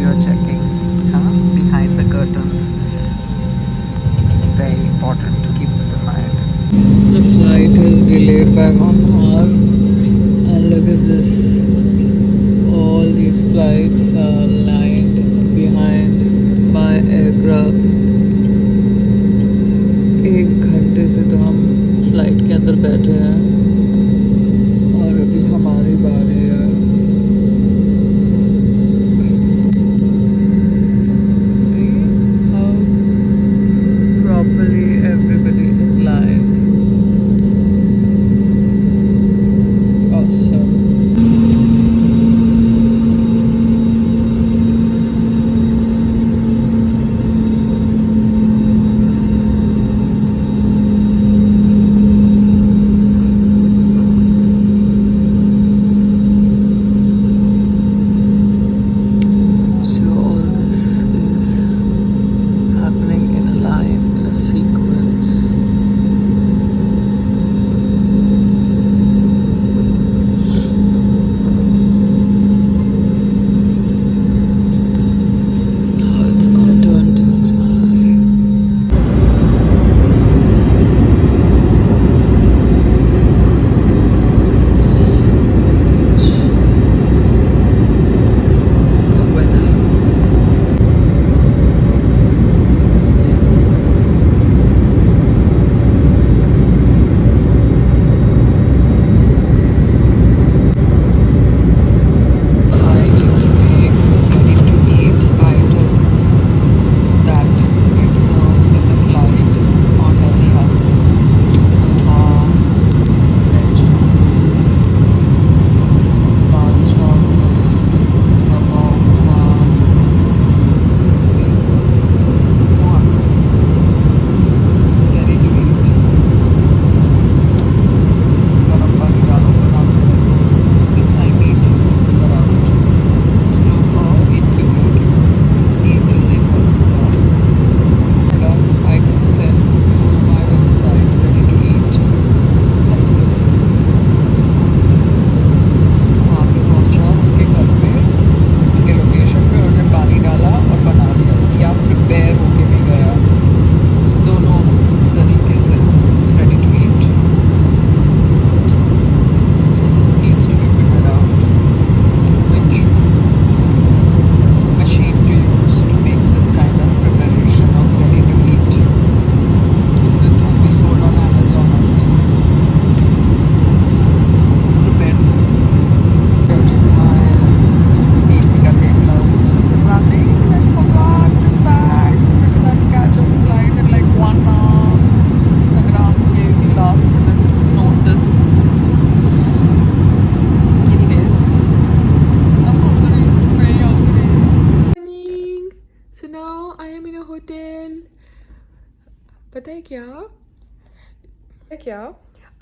you're checking, huh? Behind the curtains. Very important to keep this in mind. The flight is delayed by 1 hour, and look at this. All these flights are lined behind my aircraft. 1 घंटे से तो हम flight के अंदर बैठे हैं और अभी हमारी बारी है. See how properly everybody is lined. Awesome. So all this is happening in a line, in a sequence. Now it's our turn to fly. Such a weather. I need to make ready to eat items that get served in the flight on every hustle. Vegetables, dal chawal, rava upma, simple, fun, ready to eat. Garam pani dalo banate raho. So this I need to figure out through a incubator, angel investor. Products I can send through my website, ready to eat, like this. वहाँ पे पहुँचा उनके घर पे, उनके location पे उन्होंने पानी डाला और बना लिया, या प्रिपेयर होके भी गया. दोनों तरीके से ready to eat. So this needs to be figured out. Which machine to use to make this kind of preparation of ready to eat. This can be sold on Amazon also. It's prepared food. Meat tikka plus running. I forgot to pack because I had to catch a flight in like 1 hour. Sangram gave me last minute notice. Anyways, I'm hungry, very hungry. Morning. So now I am in a hotel. पता है क्या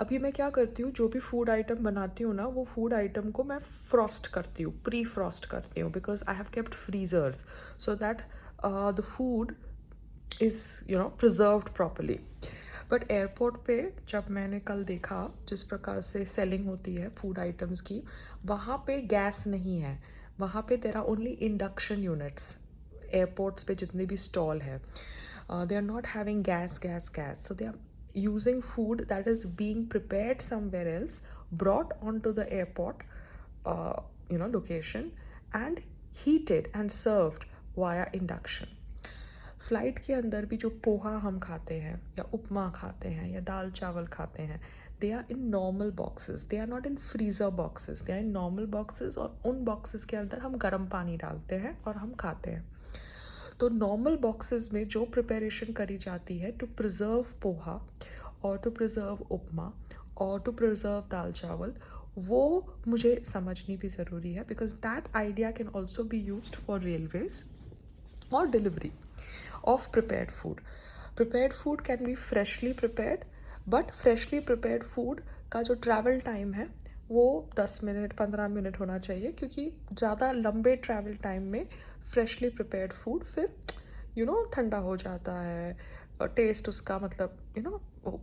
अभी मैं क्या करती हूँ, जो भी फूड आइटम बनाती हूँ ना, वो फूड आइटम को मैं फ्रॉस्ट करती हूँ, प्री फ्रॉस्ट करती हूँ, because I have kept freezers so that the food is preserved properly. But airport पे जब मैंने कल देखा जिस प्रकार से सेलिंग होती है फूड आइटम्स की, वहाँ पे गैस नहीं है. वहाँ पे there are only induction units. Airports पे जितने भी स्टॉल है, they are not having gas, so they are using food that is being prepared somewhere else, brought onto the airport location, and heated and served via induction. Flight के अंदर भी जो पोहा हम खाते हैं या उपमा खाते हैं या दाल चावल खाते हैं, they are in normal boxes, they are not in freezer boxes, they are in normal boxes. और उन बॉक्सेस के अंदर हम गर्म पानी डालते हैं और हम खाते हैं. तो नॉर्मल बॉक्सेस में जो प्रिपरेशन करी जाती है टू प्रिजर्व पोहा और टू प्रिजर्व उपमा और टू प्रिजर्व दाल चावल, वो मुझे समझनी भी ज़रूरी है, because that idea can also be used for railways or delivery of prepared food. Prepared food can be freshly prepared, but freshly prepared food का जो ट्रैवल टाइम है वो 10 मिनट 15 मिनट होना चाहिए, क्योंकि ज़्यादा लंबे ट्रैवल टाइम में फ्रेशली प्रिपेयर्ड फूड फिर ठंडा हो जाता है, टेस्ट उसका मतलब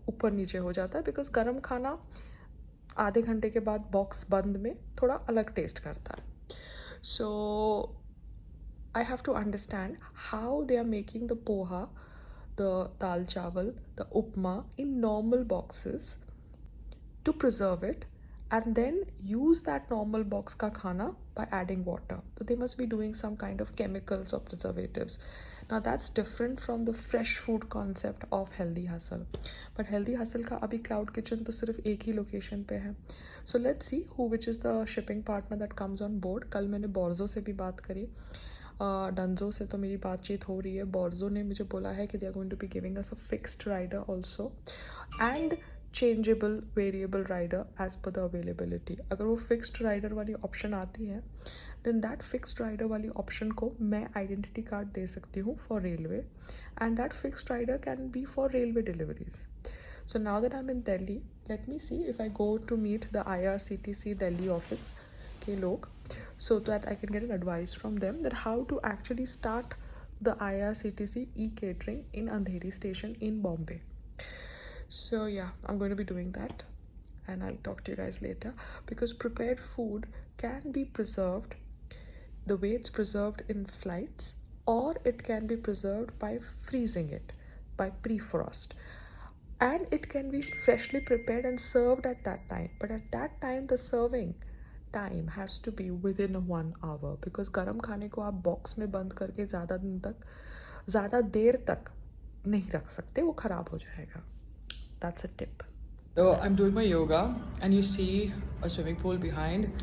ऊपर नीचे हो जाता है, बिकॉज गर्म खाना आधे घंटे के बाद बॉक्स बंद में थोड़ा अलग टेस्ट करता है. सो I have to understand how they are making the poha, the dal chawal, the upma in normal boxes to preserve it, and then use that normal box ka khana by adding water. So they must be doing some kind of chemicals or preservatives. Now that's different from the fresh food concept of Healthy Hustle. But Healthy Hustle का अभी Cloud Kitchen तो सिर्फ एक ही location पे है. So let's see which is the shipping partner that comes on board. कल मैंने बोर्जो से भी बात करी. डंजो से तो मेरी बातचीत हो रही है. बोर्जो ने मुझे बोला है कि they are going to be giving us a fixed rider also and changeable variable rider as per the availability. अगर वो फिक्स्ड राइडर वाली ऑप्शन आती है देन दैट फिक्स्ड राइडर वाली ऑप्शन को मैं आइडेंटिटी कार्ड दे सकती हूँ for railway, and that fixed rider can be for railway deliveries. So now that I am in Delhi, let me see if I go to meet the IRCTC Delhi office के लोग, so that I can get an advice from them that how to actually start the IRCTC e-catering in Andheri station in Bombay. So yeah, I'm going to be doing that, and I'll talk to you guys later, because prepared food can be preserved the way it's preserved in flights, or it can be preserved by freezing it, by pre-frost, and it can be freshly prepared and served at that time. But at that time the serving time has to be within 1 hour, because गरम खाने को आप box में बंद करके ज़्यादा देर तक नहीं रख सकते, वो ख़राब हो जाएगा. That's a tip. So I'm doing my yoga, and you see a swimming pool behind,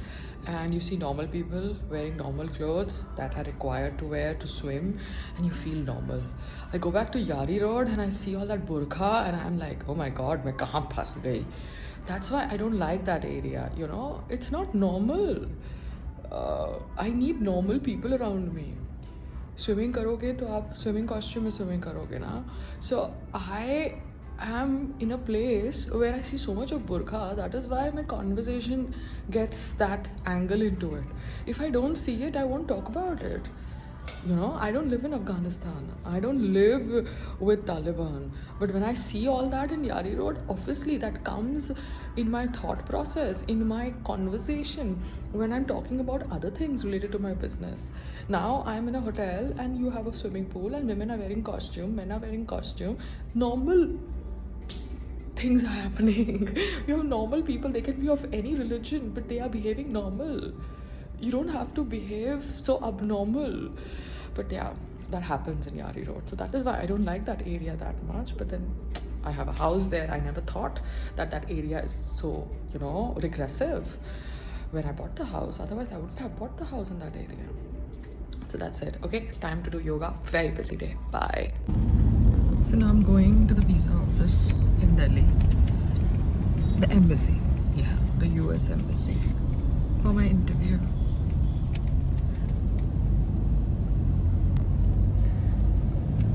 and you see normal people wearing normal clothes that are required to wear to swim, and you feel normal. I go back to Yari Road and I see all that burqa, and I'm like, oh my god, मैं कहाँ फंस गई. That's why I don't like that area, you know. It's not normal. I need normal people around me. Swimming करोगे तो आप swimming costume में swimming करोगे ना. So I'm in a place where I see so much of burqa. That is why my conversation gets that angle into it. If I don't see it, I won't talk about it. You know, I don't live in Afghanistan. I don't live with Taliban. But when I see all that in Yari Road, obviously that comes in my thought process, in my conversation, when I'm talking about other things related to my business. Now I'm in a hotel and you have a swimming pool and women are wearing costume, men are wearing costume. Normal things are happening. You have normal people, they can be of any religion, but they are behaving normal. You don't have to behave so abnormal. But yeah, that happens in Yari Road. So that is why I don't like that area that much. But then I have a house there. I never thought that that area is so, you know, regressive when I bought the house. Otherwise, I wouldn't have bought the house in that area. So that's it. Okay, time to do yoga. Very busy day. Bye. So now I'm going to the visa office in Delhi. The embassy. Yeah, the US embassy. For my interview.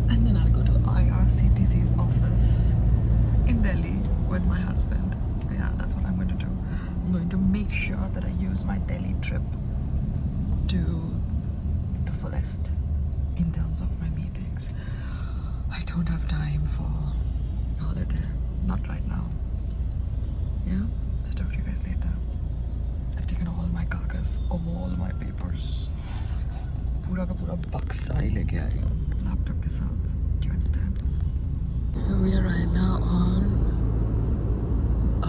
And then I'll go to IRCTC's office in Delhi with my husband. Yeah, that's what I'm going to do. I'm going to make sure that I use my Delhi trip to the fullest in terms of my meetings. I don't have time for holiday. Not right now. Yeah? So talk to you guys later. I've taken all my kagas, all my papers. पूरा का पूरा बक्सा ही लेके आई हूँ laptop के साथ. Do you understand? So we are right now on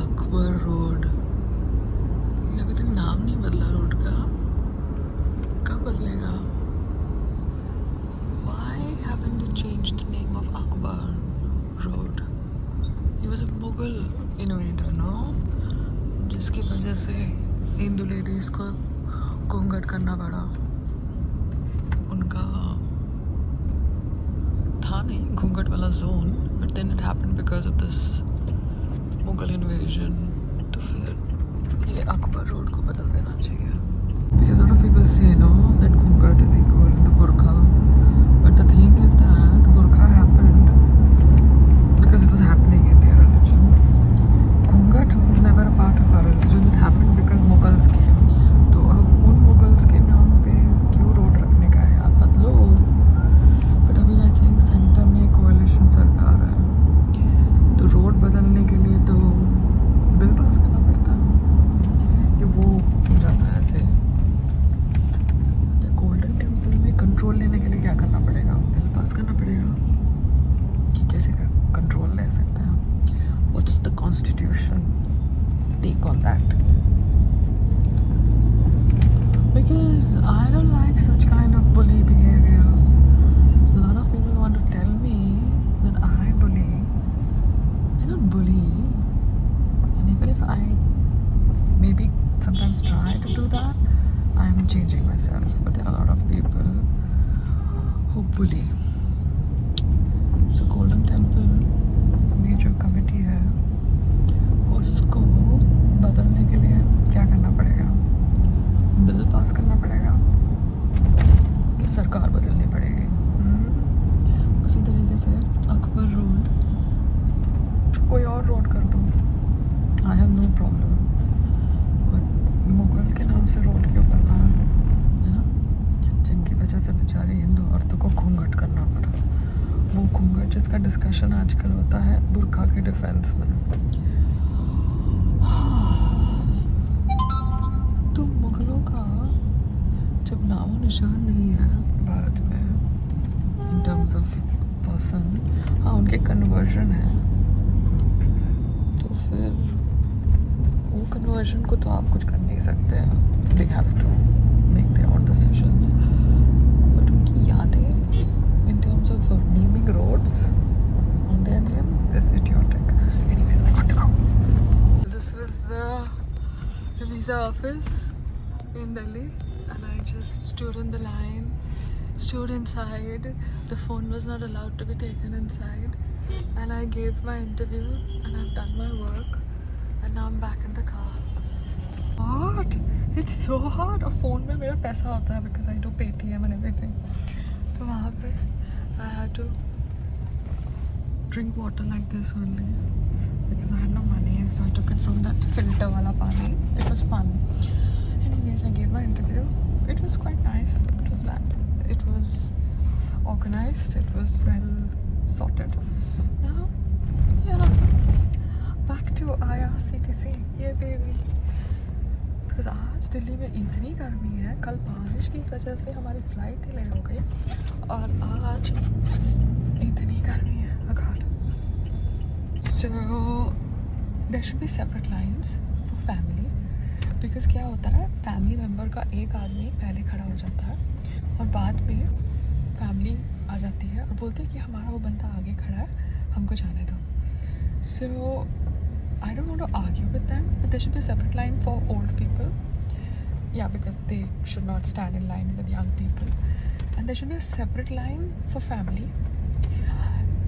Akbar Road. ये अभी तक नाम नहीं बदला रोड का. कब बदलेगा? Why haven't they changed the name of Akbar Road? He was a Mughal innovator, no? जिसकी वजह से हिंदू लेडीज को घूंघट करना पड़ा. उनका था नहीं घूंघट वाला zone, but then it happened because of this Mughal invasion. तो फिर ये अकबर रोड को बदल देना चाहिए. Because a lot of people say, no, that घूंघट is equal to burqa. But the thing is that burqa happened because it was happening in their religion. घूंघट was never a part of our religion. It happened because Mughals came. तो अब उन Mughals के नाम पे क्यों road रखने का है यार, बदलो. बट अभी आई थिंक सेंटर में कोalition सरकार है, तो रोड बदलने के लिए तो बिल पास करना पड़ता है कि वो हो जाता है ऐसे. गोल्डन टेम्पल में कंट्रोल पास करना पड़ेगा कि कैसे कंट्रोल ले सकते हैं. What's the constitution take on that? Because I don't like such kind of bully behavior. A lot of people want to tell me that I bully. I don't bully. And even if I maybe sometimes try to do that, I'm changing myself. But there are a lot of people who bully. So Golden Temple में जो committee है उसको बदलने के लिए क्या करना पड़ेगा? बिल पास करना पड़ेगा कि सरकार बदलनी पड़ेगी? उसी तरीके से अकबर रोड कोई और रोड कर दो, I have no problem. But Mughal के नाम से रोड क्यों बनना है ना? जिनकी वजह से बेचारी हिंदू औरतों को घूंघट करना पड़ा. वो घूंघट जिसका डिस्कशन आजकल होता है बुर्का के डिफेंस में. तो मुगलों का जब नामो निशान नहीं है भारत में इन टर्म्स ऑफ पर्सन, हाँ उनके कन्वर्जन है, तो फिर वो कन्वर्जन को तो आप कुछ कर नहीं सकते हैं. They have to make their own decisions. But उनकी यादें in terms of naming roads on their name is idiotic. Anyways, I got to go. This was the visa office in Delhi, and I just stood in the line, stood inside. The phone was not allowed to be taken inside, and I gave my interview and I've done my work, and now I'm back in the car. Hot! It's so hot. और phone में मेरा पैसा होता है because I do Paytm and everything. तो वहाँ पे I had to drink water like this only because I had no money, so I took it from that filter wala pani. It was fun. Anyways, I gave my interview. It was quite nice. It was organized. It was well sorted. Now, yeah, back to IRCTC. Yeah, baby. Because आज दिल्ली में इतनी गर्मी है, कल बारिश की वजह से हमारी फ्लाइट डिले हो गई और आज इतनी गर्मी है. Oh God. So there should be separate lines for family. Because क्या होता है, फैमिली मेम्बर का एक आदमी पहले खड़ा हो जाता है और बाद में फैमिली आ जाती है और बोलते हैं कि हमारा वो बंदा आगे खड़ा है, हमको जाने दो. So I don't want to argue with them, but there should be a separate line for old people. या because they should not stand in line with young people, and there should be a separate line for family.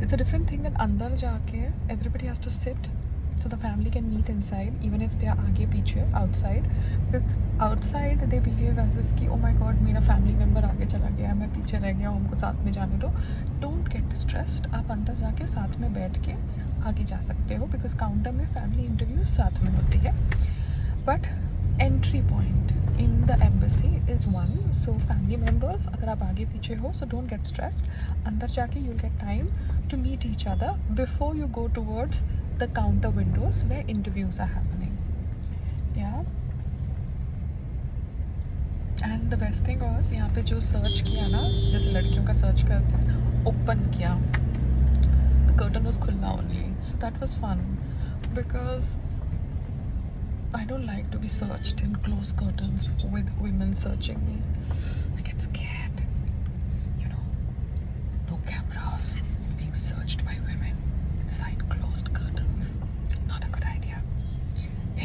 It's a different thing that अंदर जाके everybody has to sit so the family can meet inside even if they are आगे पीछे outside. Because outside they behave as if कि oh my god मेरा family member आगे चला गया, मैं पीछे रह गया हूँ, हमको साथ में जाने दो. Don't get stressed. आप अंदर जाके साथ में बैठ के आगे जा सकते हो because काउंटर में family interviews साथ में होती है. But entry point in the embassy is one. So family members अगर आप आगे पीछे हो, so don't get stressed. अंदर जाके you'll get time to meet each other before you go towards the counter windows where interviews are happening. Yeah. And the best thing was यहाँ पे जो सर्च किया ना, जैसे लड़कियों का सर्च करते हैं, ओपन किया, the curtain was खुला only, so that was fun because I don't like to be searched in closed curtains with women searching me. I get scared, you know. No cameras and being searched by women inside closed curtains. Not a good idea.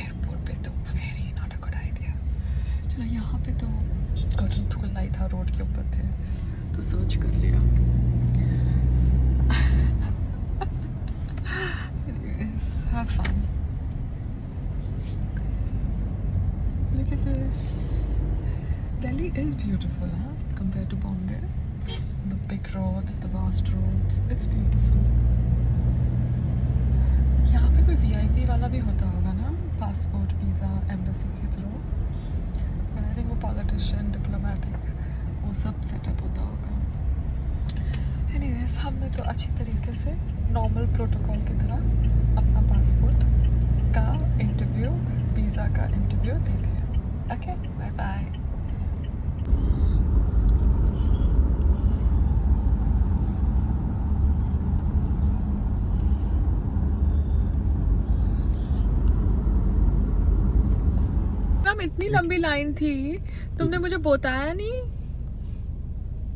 Airport पे तो very not a good idea. चला यहाँ पे तो curtain तो खुला ही था, road के ऊपर थे, तो सर्च कर लिया. Have fun. Look at this. Delhi is beautiful, huh? Compared to Bombay. The big roads, the vast roads. It's beautiful. यहाँ पे कोई VIP वाला भी होता होगा ना, पासपोर्ट, वीज़ा, एम्बेसी के थ्रू. बट आई थिंक वो पॉलिटिशियन, डिप्लोमेटिक, वो सब सेटअप होता होगा. एनीवेज, हमने तो अच्छी तरीके से नॉर्मल प्रोटोकॉल की तरह अपना पासपोर्ट का इंटरव्यू, वीज़ा का इंटरव्यू दे दिया. Okay, bye bye. इतनी लंबी लाइन थी, तुमने मुझे बताया नहीं।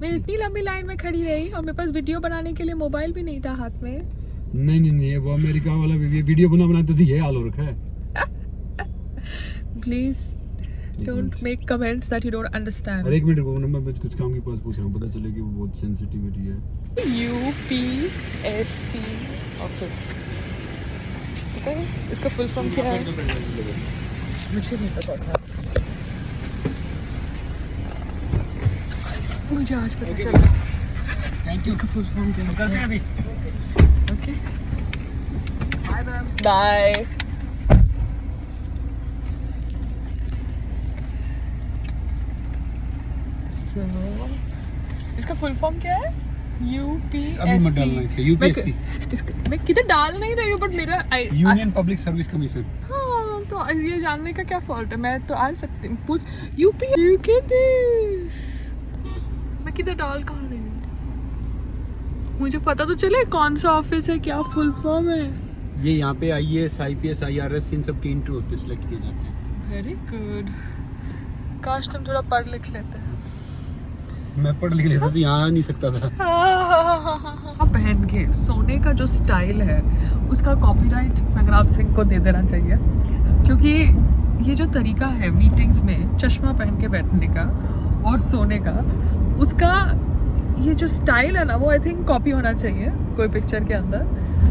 मैं इतनी लंबी लाइन में खड़ी रही और मेरे पास वीडियो बनाने के लिए मोबाइल भी नहीं था हाथ में। नहीं वो अमेरिका वाला वीडियो बना तो ये हाल हो रखा है। Please don't make comments that you don't understand. अरे एक मिनट रुको ना, मैं कुछ काम के पास पूछ रहा हूँ, पता चले कि वो बहुत सेंसिटिविटी है। UPSC ऑफिस, पता है इसका फुल फॉर्म क्या है? मुझे नहीं पता था, मुझे आज पता चला। Thank you. इसका फुल फॉर्म क्या है? करते हैं अभी। Okay bye ma'am. बाय। इसका फुल फॉर्म क्या है? UPSC। अभी मत डालना इसका, UPSC। मैं किधर डाल नहीं रही हूँ, बट मेरा यूनियन पब्लिक सर्विस कमीशन। हाँ, तो ये जानने का क्या फॉल्ट है? मैं तो आ सकती हूँ। पूछ UPSC। मैं किधर डाल कहाँ रही हूँ? मुझे पता तो चले कौन सा ऑफिस है, क्या फुल फॉर्म है। ये यहाँ पे IAS IPS IRS इन सब के इंटरव्यू होते हैं, सिलेक्ट किए जाते हैं। Very good. काश तुम थोड़ा पढ़ लिख लेते। मैं पढ़ लिख लेता तो यहाँ आ नहीं सकता था। पहन के सोने का जो स्टाइल है उसका कॉपीराइट संग्राम सिंह को दे देना चाहिए, क्योंकि ये जो तरीका है मीटिंग्स में चश्मा पहन के बैठने का और सोने का, उसका ये जो स्टाइल है ना, वो आई थिंक कॉपी होना चाहिए कोई पिक्चर के अंदर।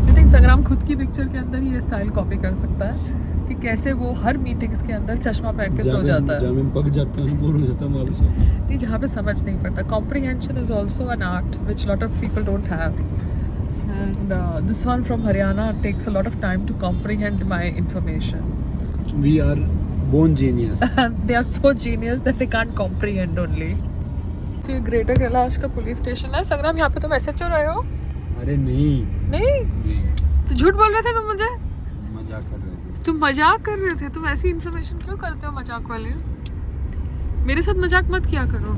आई थिंक संग्राम खुद की पिक्चर के अंदर ही ये स्टाइल कॉपी कर सकता है कि कैसे वो हर मीटिंग्स के अंदर चश्मा पहन के सो जाता है। जब मैं पक जाता हूँ, बोर हो जाता हूँ वापस। नहीं, जहाँ पे समझ नहीं पड़ता। Comprehension is also an art which lot of people don't have, and this one from Haryana takes a lot of time to comprehend my information. We are born genius. They are so genius that they can't comprehend only. So ये greater Kailash का police station है। संग्राम, यहाँ पे तुम SHO रहे हो? अरे नहीं नहीं, तो झूठ बोल रहे थे तुम मुझे। मजाक कर रहे थे। तुम मजाक कर रहे थे। तुम ऐसी इन्फॉर्मेशन क्यों करते हो मजाक वाले? मेरे साथ मजाक मत किया करो।